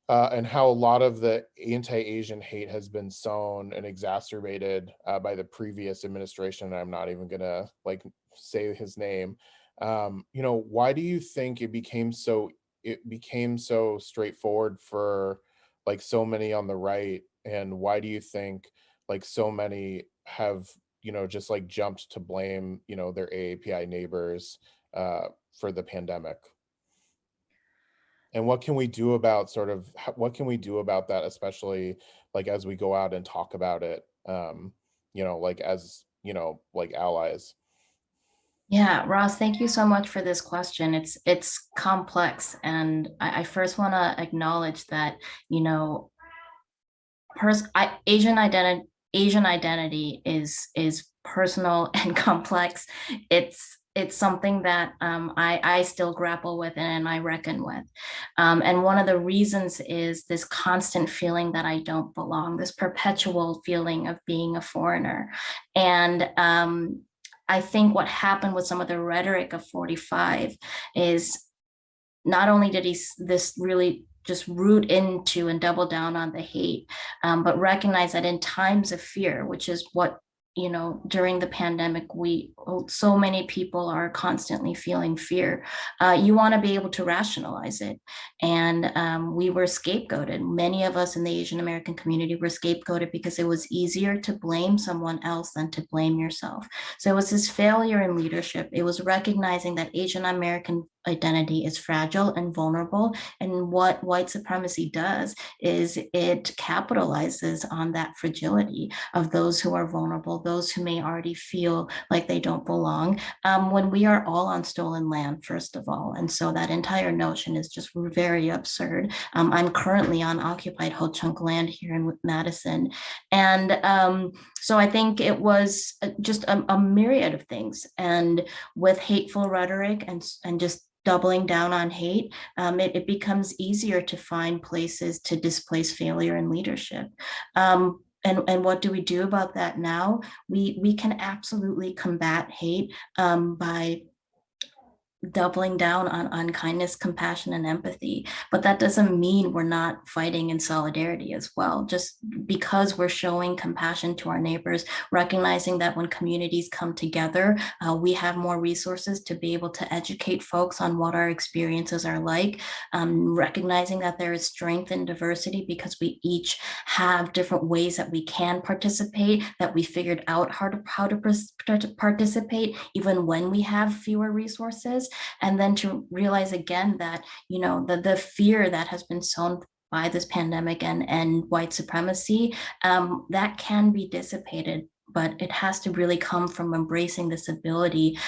and how a lot of the anti-Asian hate has been sown and exacerbated by the previous administration. I'm not even gonna like say his name. You know, why do you think it became so straightforward for like so many on the right, and why do you think like so many have, you know, just like jumped to blame, you know, their AAPI neighbors for the pandemic? And what can we do about what can we do about that, especially like as we go out and talk about it, you know, like as, you know, like allies? Yeah, Ross, thank you so much for this question. It's complex, and I first want to acknowledge that, you know, Asian identity is personal and complex. It's something that I still grapple with and I reckon with. And one of the reasons is this constant feeling that I don't belong, this perpetual feeling of being a foreigner. And I think what happened with some of the rhetoric of 45 is not only did this really just root into and double down on the hate, but recognize that in times of fear, which is what, you know, during the pandemic, so many people are constantly feeling fear. You want to be able to rationalize it. And we were scapegoated. Many of us in the Asian American community were scapegoated because it was easier to blame someone else than to blame yourself. So it was this failure in leadership. It was recognizing that Asian American identity is fragile and vulnerable. And what white supremacy does is it capitalizes on that fragility of those who are vulnerable, those who may already feel like they don't belong, when we are all on stolen land, first of all. And so that entire notion is just very absurd. I'm currently on occupied Ho-Chunk land here in Madison. And so I think it was just a myriad of things. And with hateful rhetoric and just doubling down on hate, it becomes easier to find places to displace failure in leadership. And what do we do about that now? We can absolutely combat hate by doubling down on kindness, compassion, and empathy. But that doesn't mean we're not fighting in solidarity as well. Just because we're showing compassion to our neighbors, recognizing that when communities come together, we have more resources to be able to educate folks on what our experiences are like, recognizing that there is strength in diversity because we each have different ways that we can participate, that we figured out how to participate even when we have fewer resources. And then to realize again that, you know, the fear that has been sown by this pandemic and white supremacy, that can be dissipated, but it has to really come from embracing this ability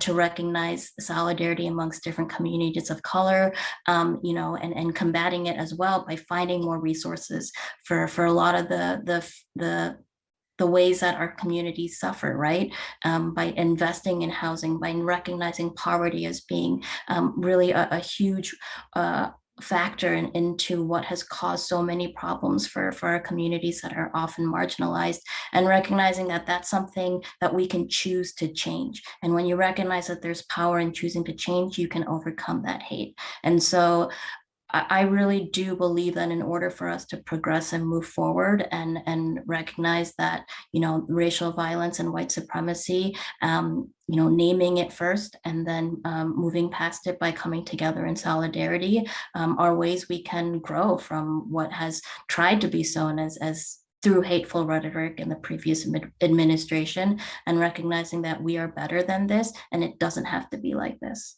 to recognize solidarity amongst different communities of color, you know, and combating it as well by finding more resources for a lot of the ways that our communities suffer, right? By investing in housing, by recognizing poverty as being really a huge factor into what has caused so many problems for our communities that are often marginalized, and recognizing that that's something that we can choose to change. And when you recognize that there's power in choosing to change, you can overcome that hate. And so I really do believe that in order for us to progress and move forward and recognize that, you know, racial violence and white supremacy, you know, naming it first and then moving past it by coming together in solidarity, are ways we can grow from what has tried to be sown as through hateful rhetoric in the previous administration, and recognizing that we are better than this and it doesn't have to be like this.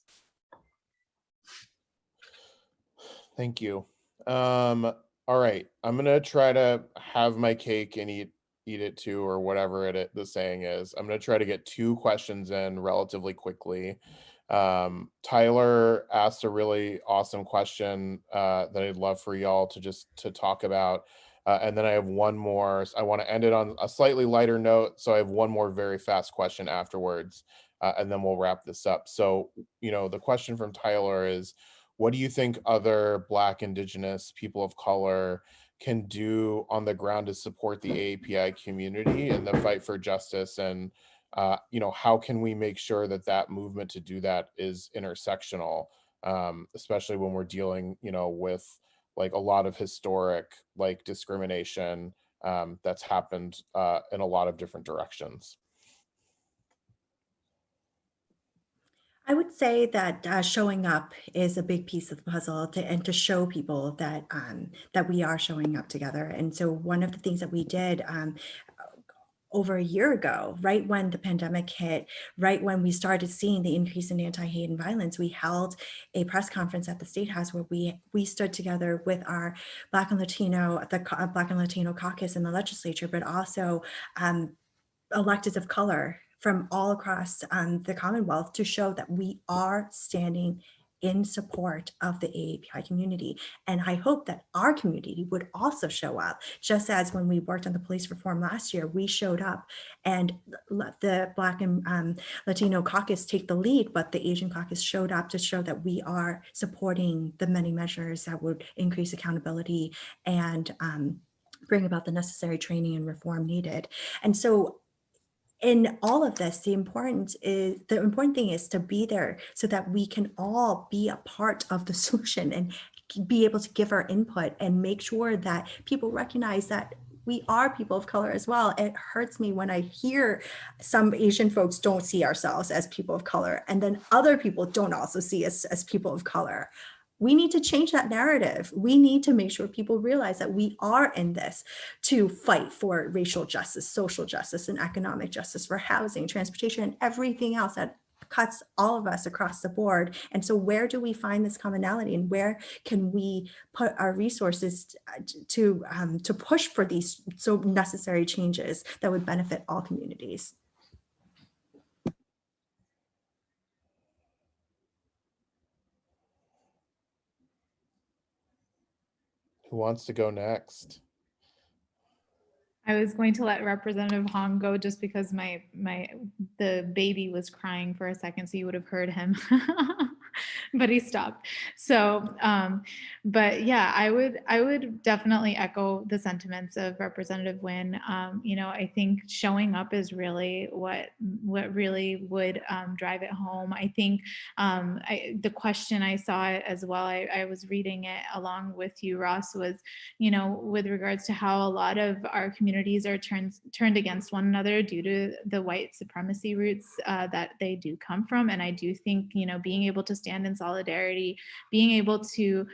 Thank you. All right, I'm gonna try to have my cake and eat it too, or whatever the saying is. I'm gonna try to get 2 questions in relatively quickly. Tyler asked a really awesome question that I'd love for y'all to talk about. And then I have one more. I want to end it on a slightly lighter note, so I have one more very fast question afterwards, and then we'll wrap this up. So, the question from Tyler is, what do you think other Black, Indigenous, people of color can do on the ground to support the AAPI community in the fight for justice? And how can we make sure that movement to do that is intersectional, especially when we're dealing, with like a lot of historic discrimination that's happened in a lot of different directions? I would say that showing up is a big piece of the puzzle, and to show people that that we are showing up together. And so one of the things that we did over a year ago, right when the pandemic hit, right when we started seeing the increase in anti-hate and violence, we held a press conference at the State House where we stood together with our Black and Latino caucus in the legislature, but also electeds of color from all across the Commonwealth, to show that we are standing in support of the AAPI community. And I hope that our community would also show up, just as when we worked on the police reform last year, we showed up and let the Black and Latino caucus take the lead, but the Asian caucus showed up to show that we are supporting the many measures that would increase accountability and bring about the necessary training and reform needed. And so in all of this, the important thing is to be there so that we can all be a part of the solution and be able to give our input and make sure that people recognize that we are people of color as well. It hurts me when I hear some Asian folks don't see ourselves as people of color, and then other people don't also see us as people of color. We need to change that narrative. We need to make sure people realize that we are in this to fight for racial justice, social justice, and economic justice, for housing, transportation, and everything else that cuts all of us across the board. And so where do we find this commonality, and where can we put our resources to push for these so necessary changes that would benefit all communities? Who wants to go next? I was going to let Representative Hong go just because the baby was crying for a second, so you would have heard him, but he stopped. So, but yeah, I would definitely echo the sentiments of Representative Nguyen. I think showing up is really what really would drive it home. I think the question I saw as well, I was reading it along with you, Ross, was, with regards to how a lot of our communities are turned against one another due to the white supremacy roots that they do come from. And I do think, being able to stand in solidarity, being able to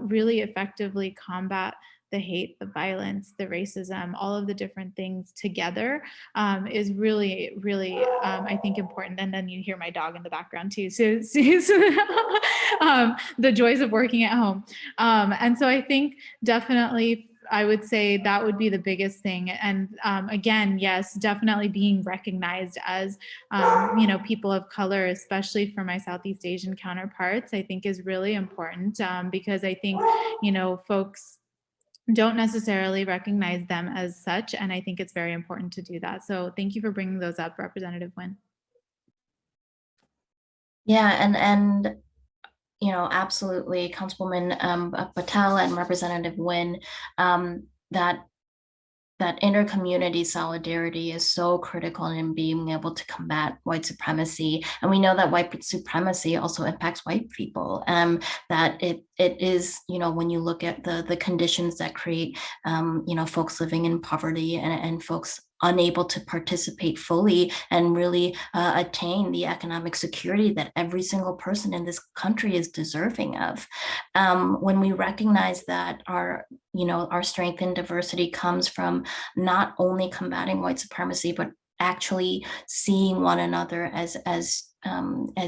really effectively combat the hate, the violence, the racism, all of the different things together is really, really, I think, important. And then you hear my dog in the background too. So the joys of working at home. And so I think definitely I would say that would be the biggest thing. And again, yes, definitely being recognized as, people of color, especially for my Southeast Asian counterparts, I think is really important because I think, folks don't necessarily recognize them as such. And I think it's very important to do that. So thank you for bringing those up, Representative Nguyen. Yeah, and absolutely, Councilwoman Patel and Representative Nguyen, that inter-community solidarity is so critical in being able to combat white supremacy. And we know that white supremacy also impacts white people, that it is, when you look at the conditions that create, folks living in poverty and folks unable to participate fully and really attain the economic security that every single person in this country is deserving of. When we recognize that our strength in diversity comes from not only combating white supremacy, but actually seeing one another as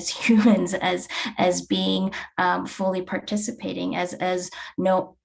humans, as being fully participating,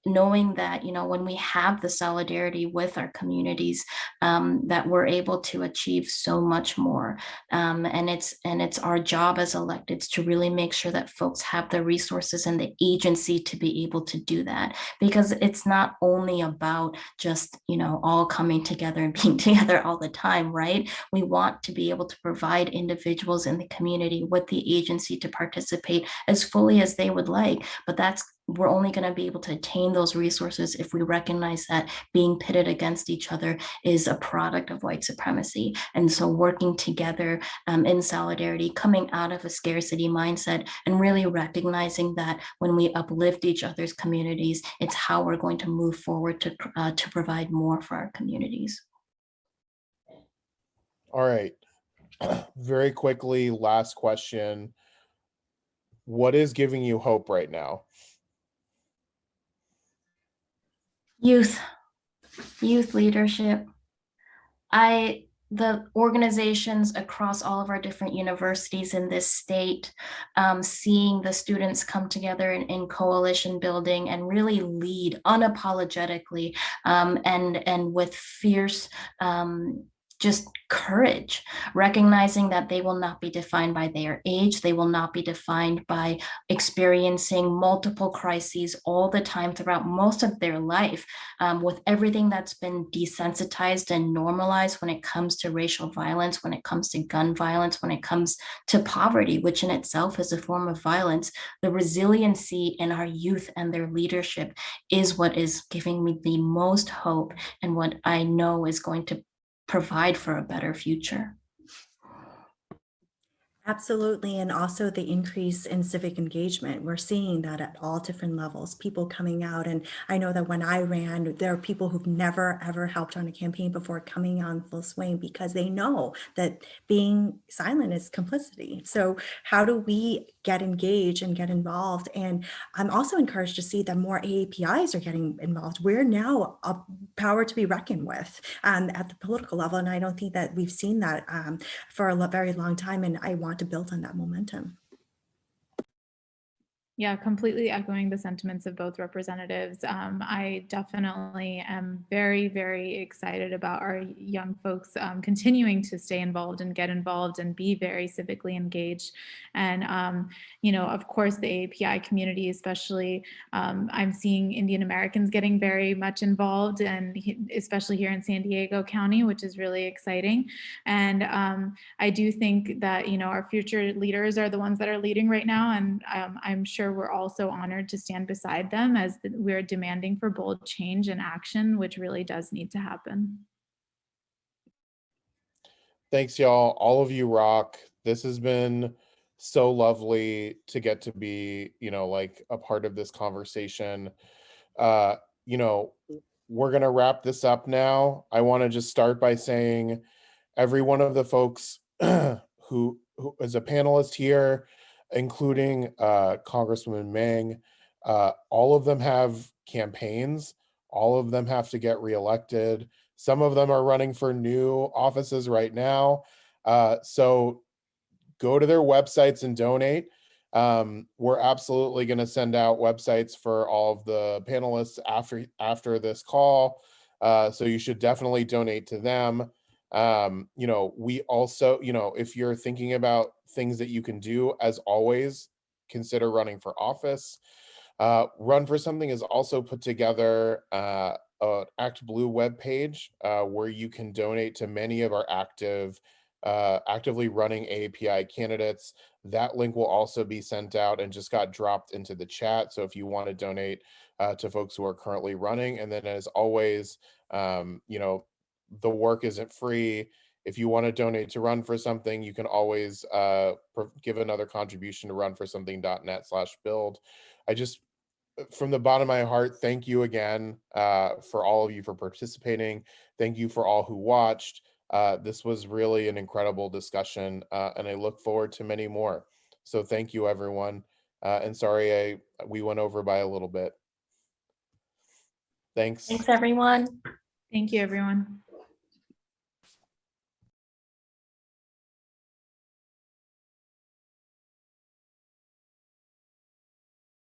knowing that when we have the solidarity with our communities, that we're able to achieve so much more. And it's our job as electeds to really make sure that folks have the resources and the agency to be able to do that, because it's not only about just all coming together and being together all the time, right? We want to be able to provide individuals in the community with the agency to participate as fully as they would like, but we're only going to be able to attain those resources if we recognize that being pitted against each other is a product of white supremacy. And so working together in solidarity, coming out of a scarcity mindset, and really recognizing that when we uplift each other's communities, it's how we're going to move forward to provide more for our communities. All right. Very quickly, last question. What is giving you hope right now? Youth leadership. The organizations across all of our different universities in this state, seeing the students come together in coalition building and really lead unapologetically, and with fierce just courage, recognizing that they will not be defined by their age, they will not be defined by experiencing multiple crises all the time throughout most of their life, with everything that's been desensitized and normalized when it comes to racial violence, when it comes to gun violence, when it comes to poverty, which in itself is a form of violence. The resiliency in our youth and their leadership is what is giving me the most hope, and what I know is going to provide for a better future. Absolutely. And also the increase in civic engagement. We're seeing that at all different levels, people coming out. And I know that when I ran, there are people who've never, ever helped on a campaign before coming on full swing because they know that being silent is complicity. So how do we get engaged and get involved? And I'm also encouraged to see that more AAPIs are getting involved. We're now a power to be reckoned with at the political level. And I don't think that we've seen that for a very long time. And I want to build on that momentum. Yeah, completely echoing the sentiments of both representatives. I definitely am very, very excited about our young folks continuing to stay involved and get involved and be very civically engaged. And, of course, the AAPI community, especially, I'm seeing Indian Americans getting very much involved, and especially here in San Diego County, which is really exciting. And I do think that, our future leaders are the ones that are leading right now. And I'm sure we're also honored to stand beside them as we're demanding for bold change and action, which really does need to happen. Thanks, y'all. All of you rock. This has been so lovely to get to be, like a part of this conversation. We're going to wrap this up now. I want to just start by saying every one of the folks who is a panelist here, including Congresswoman Meng, all of them have campaigns. All of them have to get reelected. Some of them are running for new offices right now. So go to their websites and donate. We're absolutely going to send out websites for all of the panelists after this call. So you should definitely donate to them. We also, if you're thinking about things that you can do, as always, consider running for office. Run for Something is also put together an Act Blue webpage where you can donate to many of our actively running AAPI candidates. That link will also be sent out and just got dropped into the chat. So if you want to donate to folks who are currently running, and then as always, the work isn't free. If you want to donate to Run for Something, you can always give another contribution to runforsomething.net/build. I just, from the bottom of my heart, thank you again for all of you for participating. Thank you for all who watched. This was really an incredible discussion, and I look forward to many more. So thank you, everyone. And sorry, we went over by a little bit. Thanks. Thanks, everyone. Thank you, everyone.